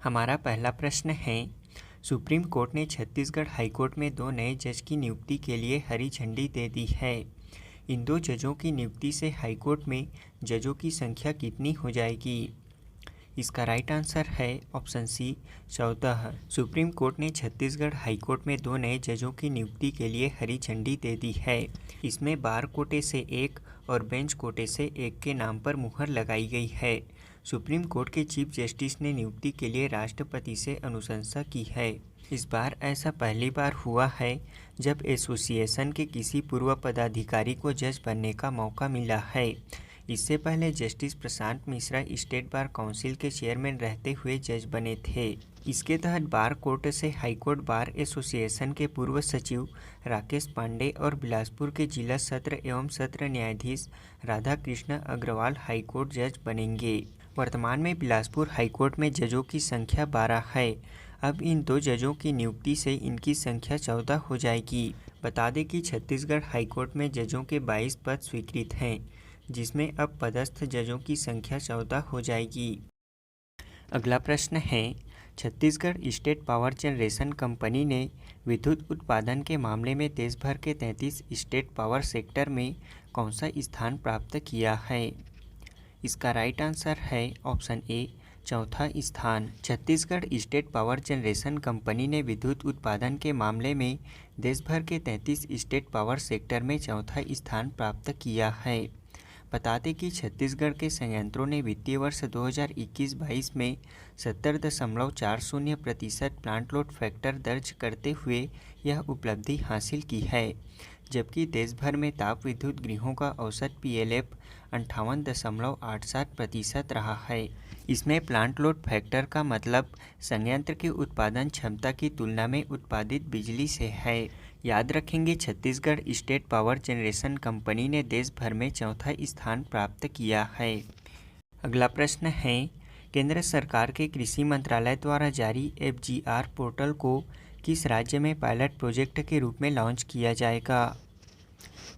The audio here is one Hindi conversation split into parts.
हमारा पहला प्रश्न है, सुप्रीम कोर्ट ने छत्तीसगढ़ हाईकोर्ट में 2 नए जज की नियुक्ति के लिए हरी झंडी दे दी है। इन 2 जजों की नियुक्ति से हाईकोर्ट में जजों की संख्या कितनी हो जाएगी? इसका राइट आंसर है ऑप्शन सी 14। सुप्रीम कोर्ट ने छत्तीसगढ़ हाईकोर्ट में 2 नए जजों की नियुक्ति के लिए हरी झंडी दे दी है। इसमें बार कोटे से 1 और बेंच कोटे से 1 के नाम पर मुहर लगाई गई है। सुप्रीम कोर्ट के चीफ जस्टिस ने नियुक्ति के लिए राष्ट्रपति से अनुशंसा की है। इस बार ऐसा पहली बार हुआ है जब एसोसिएशन के किसी पूर्व पदाधिकारी को जज बनने का मौका मिला है। इससे पहले justice Prashant Mishra state bar council के चेयरमैन रहते हुए जज बने थे। इसके तहत बार कोर्ट से हाईकोर्ट बार एसोसिएशन के पूर्व सचिव राकेश पांडे और बिलासपुर के जिला सत्र एवं सत्र न्यायाधीश राधा कृष्ण अग्रवाल हाईकोर्ट जज बनेंगे। वर्तमान में बिलासपुर हाईकोर्ट में जजों की संख्या 12 है। अब इन 2 जजों की नियुक्ति से इनकी संख्या 14 हो जाएगी। बता दें कि छत्तीसगढ़ हाईकोर्ट में जजों के 22 पद स्वीकृत हैं, जिसमें अब पदस्थ जजों की संख्या 14 हो जाएगी। अगला प्रश्न है, Chhattisgarh state power generation company ने विद्युत उत्पादन के मामले में देश भर के 33 स्टेट पावर सेक्टर में कौन सा स्थान प्राप्त किया है? इसका राइट आंसर है ऑप्शन ए 4था स्थान। Chhattisgarh state power generation company ने विद्युत उत्पादन के मामले में देश भर के 33 स्टेट पावर सेक्टर में 4था स्थान प्राप्त किया है। बता दें कि छत्तीसगढ़ के संयंत्रों ने वित्तीय वर्ष 2021-22 में 70.40% प्लांट लोड फैक्टर दर्ज करते हुए यह उपलब्धि हासिल की है, जबकि देश भर में ताप विद्युत गृहों का औसत PLF 58.87% रहा है। इसमें प्लांट लोड फैक्टर का मतलब संयंत्र की उत्पादन क्षमता की तुलना में उत्पादित बिजली से है। याद रखेंगे, Chhattisgarh state power generation company ने देश भर में 4था स्थान प्राप्त किया है। अगला प्रश्न है, केंद्र सरकार के कृषि मंत्रालय द्वारा जारी FGR पोर्टल को किस राज्य में पायलट प्रोजेक्ट के रूप में लॉन्च किया जाएगा?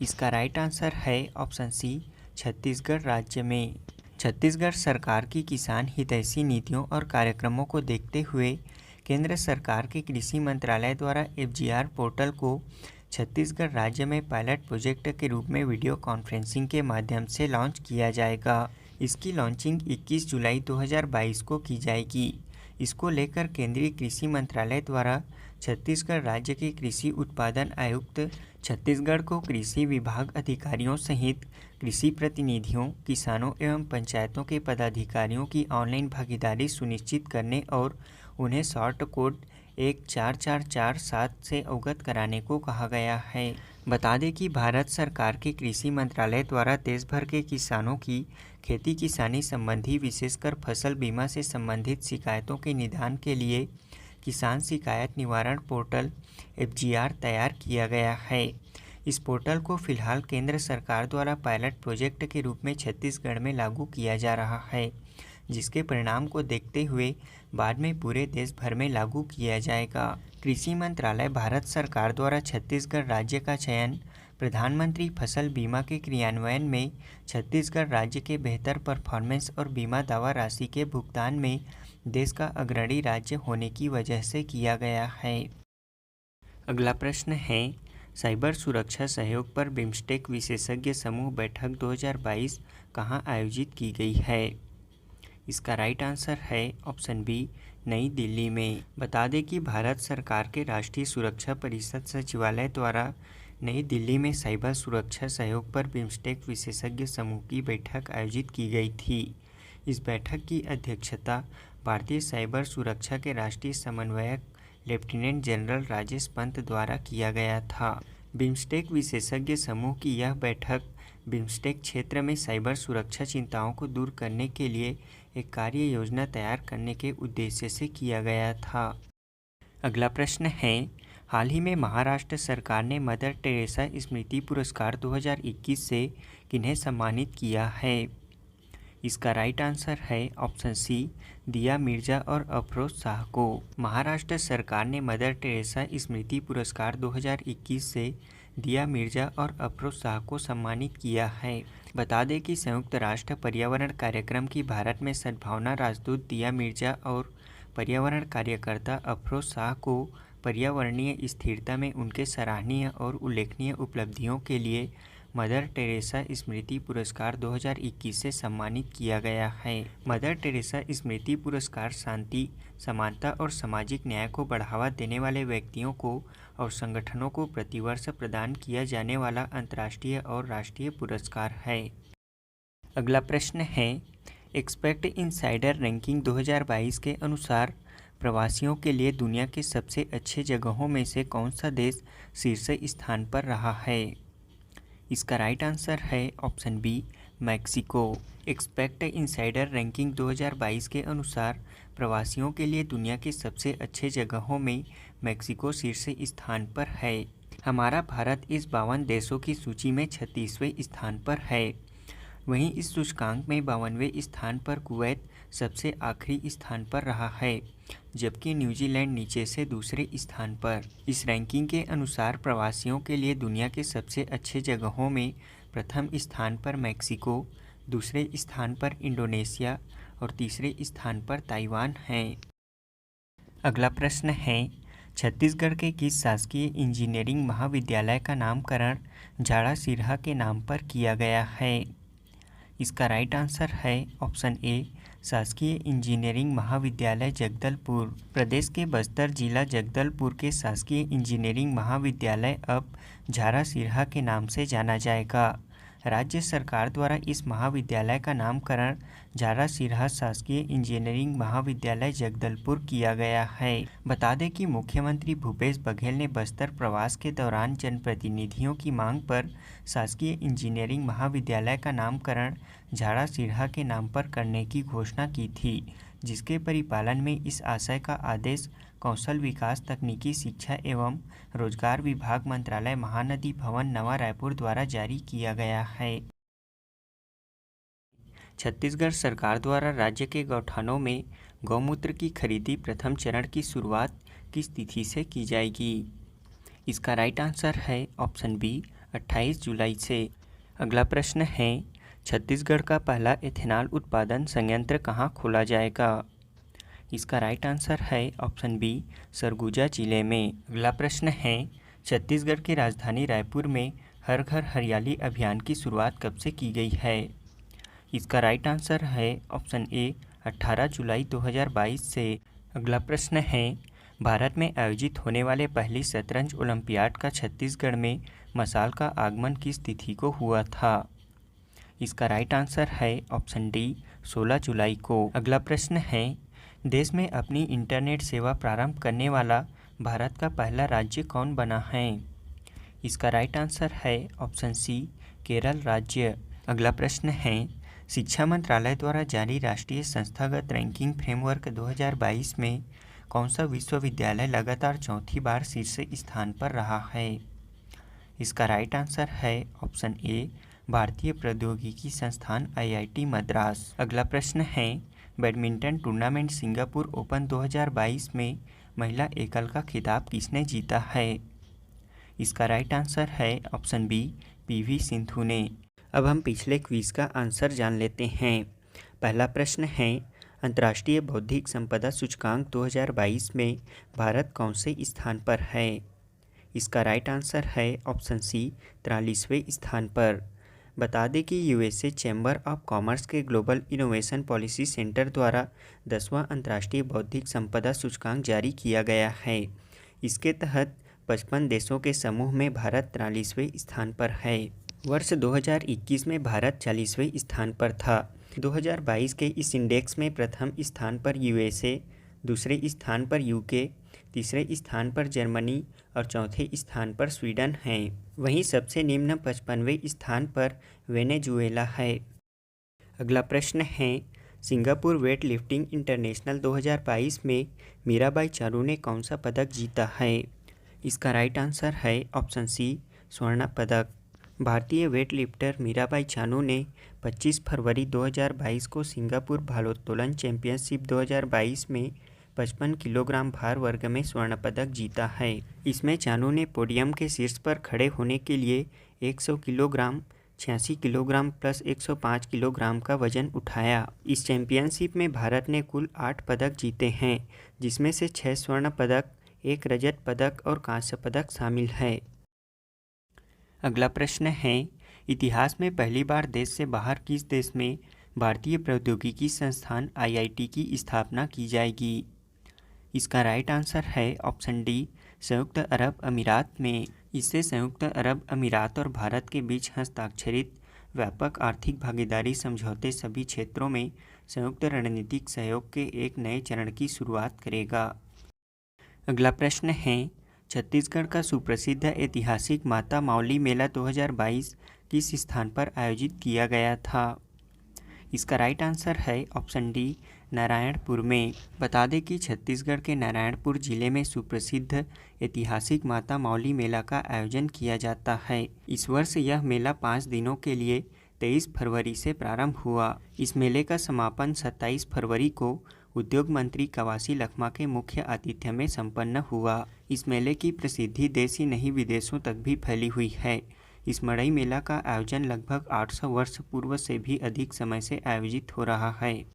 इसका राइट आंसर है ऑप्शन सी छत्तीसगढ़ राज्य में। छत्तीसगढ़ सरकार की किसान हितैषी नीतियों और कार्यक्रमों को देखते हुए केंद्र सरकार के कृषि मंत्रालय द्वारा FGR पोर्टल को छत्तीसगढ़ राज्य में पायलट प्रोजेक्ट के रूप में वीडियो कॉन्फ्रेंसिंग के माध्यम से लॉन्च किया जाएगा। इसकी लॉन्चिंग 21 जुलाई 2022 को की जाएगी। इसको लेकर केंद्रीय कृषि मंत्रालय द्वारा छत्तीसगढ़ राज्य के कृषि उत्पादन आयुक्त छत्तीसगढ़ को कृषि विभाग अधिकारियों सहित कृषि प्रतिनिधियों, किसानों एवं पंचायतों के पदाधिकारियों की ऑनलाइन भागीदारी सुनिश्चित करने और उन्हें शॉर्ट कोड 14447 से अवगत कराने को कहा गया है। बता दें कि भारत सरकार के कृषि मंत्रालय द्वारा देश भर के किसानों की खेती किसानी संबंधी विशेषकर फसल बीमा से संबंधित शिकायतों के निदान के लिए किसान शिकायत निवारण पोर्टल FGR तैयार किया गया है। इस पोर्टल को फिलहाल केंद्र सरकार द्वारा पायलट प्रोजेक्ट के रूप में छत्तीसगढ़ में लागू किया जा रहा है, जिसके परिणाम को देखते हुए बाद में पूरे देश भर में लागू किया जाएगा। कृषि मंत्रालय भारत सरकार द्वारा छत्तीसगढ़ राज्य का चयन प्रधानमंत्री फसल बीमा के क्रियान्वयन में छत्तीसगढ़ राज्य के बेहतर परफॉर्मेंस और बीमा दावा राशि के भुगतान में देश का अग्रणी राज्य होने की वजह से किया गया है। अगला प्रश्न है, साइबर सुरक्षा सहयोग पर बिम्स्टेक विशेषज्ञ समूह बैठक 2022 कहां आयोजित की गई है? इसका राइट आंसर है ऑप्शन बी नई दिल्ली में। बता दें कि भारत सरकार के राष्ट्रीय सुरक्षा परिषद सचिवालय द्वारा नई दिल्ली में साइबर सुरक्षा सहयोग पर बिम्स्टेक विशेषज्ञ समूह की बैठक आयोजित की गई थी। इस बैठक की अध्यक्षता भारतीय साइबर सुरक्षा के राष्ट्रीय समन्वयक लेफ्टिनेंट जनरल राजेश पंत द्वारा किया गया था। बिम्स्टेक विशेषज्ञ समूह की यह बैठक बिम्स्टेक क्षेत्र में साइबर सुरक्षा चिंताओं को दूर करने के लिए एक कार्य योजना तैयार करने के उद्देश्य से किया गया था। अगला प्रश्न है, हाल ही में महाराष्ट्र सरकार ने मदर टेरेसा स्मृति पुरस्कार 2021 से किन्हें सम्मानित किया है? इसका राइट आंसर है ऑप्शन सी दिया मिर्जा और अफरोज शाह को। महाराष्ट्र सरकार ने मदर टेरेसा स्मृति पुरस्कार 2021 से दिया मिर्जा और अफरोज शाह को सम्मानित किया है। बता दें कि संयुक्त राष्ट्र पर्यावरण कार्यक्रम की भारत में सद्भावना राजदूत दिया मिर्जा और पर्यावरण कार्यकर्ता अफरोज शाह को पर्यावरणीय स्थिरता में उनके सराहनीय और उल्लेखनीय उपलब्धियों के लिए मदर टेरेसा स्मृति पुरस्कार 2021 से सम्मानित किया गया है। मदर टेरेसा स्मृति पुरस्कार शांति, समानता और सामाजिक न्याय को बढ़ावा देने वाले व्यक्तियों को और संगठनों को प्रतिवर्ष प्रदान किया जाने वाला अंतर्राष्ट्रीय और राष्ट्रीय पुरस्कार है। अगला प्रश्न है, एक्सपेक्ट इनसाइडर रैंकिंग 2022 के अनुसार प्रवासियों के लिए दुनिया के सबसे अच्छे जगहों में से कौन सा देश शीर्ष स्थान पर रहा है? इसका राइट आंसर है option B, Mexico. Expect insider ranking 2022 के अनुसार प्रवासियों के लिए दुनिया के सबसे अच्छे जगहों में मैक्सिको शीर्ष स्थान पर है। हमारा भारत इस 52 देशों की सूची में 36वें स्थान पर है। वहीं इस सूचकांक में 52वें स्थान पर कुवैत सबसे आखिरी स्थान पर रहा है, जबकि न्यूजीलैंड नीचे से दूसरे स्थान पर। इस रैंकिंग के अनुसार प्रवासियों के लिए दुनिया के सबसे अच्छे जगहों में प्रथम स्थान पर मैक्सिको, दूसरे स्थान पर इंडोनेशिया और तीसरे स्थान पर ताइवान है। अगला प्रश्न है, छत्तीसगढ़ के किस शासकीय इंजीनियरिंग महाविद्यालय का नामकरण झाड़ा सिरहा के नाम पर किया गया है? इसका राइट आंसर है ऑप्शन ए, शासकीय इंजीनियरिंग महाविद्यालय जगदलपुर। प्रदेश के बस्तर जिला जगदलपुर के शासकीय इंजीनियरिंग महाविद्यालय अब झाड़ा सिरहा के नाम से जाना जाएगा। राज्य सरकार द्वारा इस महाविद्यालय का नामकरण झाड़ा सिरहा शासकीय इंजीनियरिंग महाविद्यालय जगदलपुर किया गया है। बता दें कि मुख्यमंत्री भूपेश बघेल ने बस्तर प्रवास के दौरान जनप्रतिनिधियों की मांग पर शासकीय इंजीनियरिंग महाविद्यालय का नामकरण झाड़ा सिरहा के नाम पर करने की घोषणा की थी, जिसके परिपालन में इस आशय का आदेश कौशल विकास, तकनीकी शिक्षा एवं रोजगार विभाग, मंत्रालय, महानदी भवन, नवा रायपुर द्वारा जारी किया गया है। छत्तीसगढ़ सरकार द्वारा राज्य के गौठानों में गौमूत्र की खरीदी प्रथम चरण की शुरुआत किस तिथि से की जाएगी? इसका राइट आंसर है ऑप्शन बी, 28 जुलाई से। अगला प्रश्न है, छत्तीसगढ़ का पहला एथेनॉल उत्पादन संयंत्र कहाँ खोला जाएगा? इसका राइट आंसर है ऑप्शन बी, सरगुजा जिले में। अगला प्रश्न है, छत्तीसगढ़ की राजधानी रायपुर में हर घर हरियाली अभियान की शुरुआत कब से की गई है? इसका राइट आंसर है ऑप्शन ए, 18 जुलाई 2022 से। अगला प्रश्न है, भारत में आयोजित होने वाले पहली शतरंज ओलंपियाड का छत्तीसगढ़ में मशाल का आगमन किस तिथि को हुआ था? इसका राइट आंसर है ऑप्शन डी, 16 जुलाई को। अगला प्रश्न है, देश में अपनी इंटरनेट सेवा प्रारंभ करने वाला भारत का पहला राज्य कौन बना है? इसका राइट आंसर है ऑप्शन सी, केरल राज्य। अगला प्रश्न है, शिक्षा मंत्रालय द्वारा जारी राष्ट्रीय संस्थागत रैंकिंग फ्रेमवर्क 2022 में कौन सा विश्वविद्यालय लगातार चौथी बार शीर्ष स्थान पर रहा है? इसका राइट आंसर है ऑप्शन ए, भारतीय प्रौद्योगिकी संस्थान IIT मद्रास। अगला प्रश्न है, बैडमिंटन टूर्नामेंट सिंगापुर ओपन 2022 में महिला एकल का खिताब किसने जीता है? इसका राइट आंसर है ऑप्शन बी, PV सिंधु ने। अब हम पिछले क्विज का आंसर जान लेते हैं। पहला प्रश्न है, अंतर्राष्ट्रीय बौद्धिक संपदा सूचकांक 2022 में भारत कौन से स्थान पर है? इसका राइट आंसर है ऑप्शन सी, 43वें स्थान पर। बता दें कि USA चैम्बर ऑफ कॉमर्स के ग्लोबल इनोवेशन पॉलिसी सेंटर द्वारा 10वां अंतर्राष्ट्रीय बौद्धिक संपदा सूचकांक जारी किया गया है। इसके तहत 55 देशों के समूह में भारत 43वें स्थान पर है। वर्ष 2021 में भारत 40वें स्थान पर था। 2022 के इस इंडेक्स में प्रथम स्थान पर USA, दूसरे स्थान पर UK, तीसरे स्थान पर जर्मनी और चौथे स्थान पर स्वीडन है। वहीं सबसे निम्न 55वें स्थान पर वेनेजुएला है। अगला प्रश्न है, सिंगापुर वेट लिफ्टिंग इंटरनेशनल 2022 में मीराबाई चानू ने कौन सा पदक जीता है? इसका राइट आंसर है ऑप्शन सी, स्वर्ण पदक। भारतीय वेट लिफ्टर मीराबाई चानू ने 25 फरवरी 2022 को सिंगापुर भारोत्तोलन चैंपियनशिप 2022 में 55 किलोग्राम भार वर्ग में स्वर्ण पदक जीता है। इसमें चानू ने पोडियम के शीर्ष पर खड़े होने के लिए 100 किलोग्राम 86 किलोग्राम प्लस 105 किलोग्राम का वजन उठाया। इस चैंपियनशिप में भारत ने कुल 8 पदक जीते हैं, जिसमें से 6 स्वर्ण पदक, 1 रजत पदक और कांस्य पदक शामिल है। अगला प्रश्न है, इतिहास में पहली बार देश से बाहर किस देश में भारतीय प्रौद्योगिकी संस्थान IIT की स्थापना की जाएगी? इसका राइट आंसर है ऑप्शन डी, संयुक्त अरब अमीरात में। इससे संयुक्त अरब अमीरात और भारत के बीच हस्ताक्षरित व्यापक आर्थिक भागीदारी समझौते सभी क्षेत्रों में संयुक्त रणनीतिक सहयोग के एक नए चरण की शुरुआत करेगा। अगला प्रश्न है, छत्तीसगढ़ का सुप्रसिद्ध ऐतिहासिक माता मावली मेला 2022 किस स्थान पर आयोजित किया गया था? इसका राइट आंसर है ऑप्शन डी, नारायणपुर में। बता दें कि छत्तीसगढ़ के नारायणपुर जिले में सुप्रसिद्ध ऐतिहासिक माता मावली मेला का आयोजन किया जाता है। इस वर्ष यह मेला 5 दिनों के लिए 23 फरवरी से प्रारंभ हुआ। इस मेले का समापन 27 फरवरी को उद्योग मंत्री कवासी लखमा के मुख्य आतिथ्य में संपन्न हुआ। इस मेले की प्रसिद्धि देश ही नहीं विदेशों तक भी फैली हुई है। इस मड़ई मेला का आयोजन लगभग 800 वर्ष पूर्व से भी अधिक समय से आयोजित हो रहा है।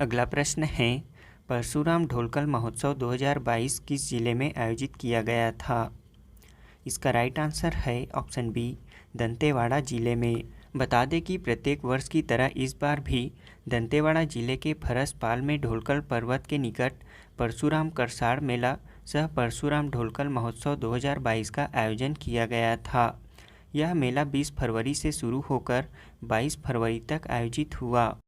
अगला प्रश्न है, परशुराम ढोलकल महोत्सव 2022 किस जिले में आयोजित किया गया था? इसका राइट आंसर है ऑप्शन बी, दंतेवाड़ा जिले में। बता दें कि प्रत्येक वर्ष की तरह इस बार भी दंतेवाड़ा जिले के फरसपाल में ढोलकल पर्वत के निकट परशुराम करसाड़ मेला सह परशुराम ढोलकल महोत्सव 2022 का आयोजन किया गया था। यह मेला 20 फरवरी से शुरू होकर 22 फरवरी तक आयोजित हुआ।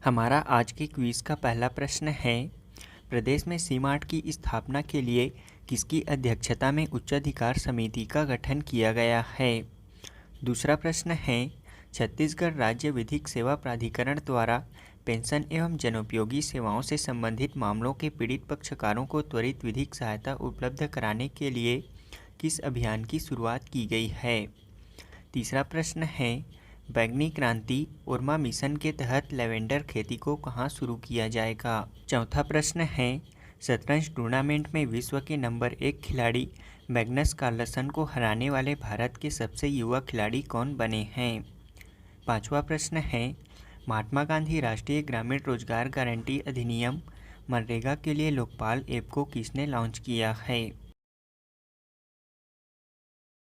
हमारा आज के क्विज़ का पहला प्रश्न है, प्रदेश में सी-मार्ट की स्थापना के लिए किसकी अध्यक्षता में उच्चाधिकार समिति का गठन किया गया है? दूसरा प्रश्न है, छत्तीसगढ़ राज्य विधिक सेवा प्राधिकरण द्वारा पेंशन एवं जनोपयोगी सेवाओं से संबंधित मामलों के पीड़ित पक्षकारों को त्वरित विधिक सहायता उपलब्ध कराने के लिए किस अभियान की शुरुआत की गई है? तीसरा प्रश्न है, बैंगनी क्रांति उर्मा मिशन के तहत लेवेंडर खेती को कहां शुरू किया जाएगा? चौथा प्रश्न है, शतरंज टूर्नामेंट में विश्व के नंबर 1 खिलाड़ी मैग्नस कार्लसन को हराने वाले भारत के सबसे युवा खिलाड़ी कौन बने हैं? पांचवा प्रश्न है, महात्मा गांधी राष्ट्रीय ग्रामीण रोजगार गारंटी अधिनियम मनरेगा के लिए लोकपाल ऐप को किसने लॉन्च किया है?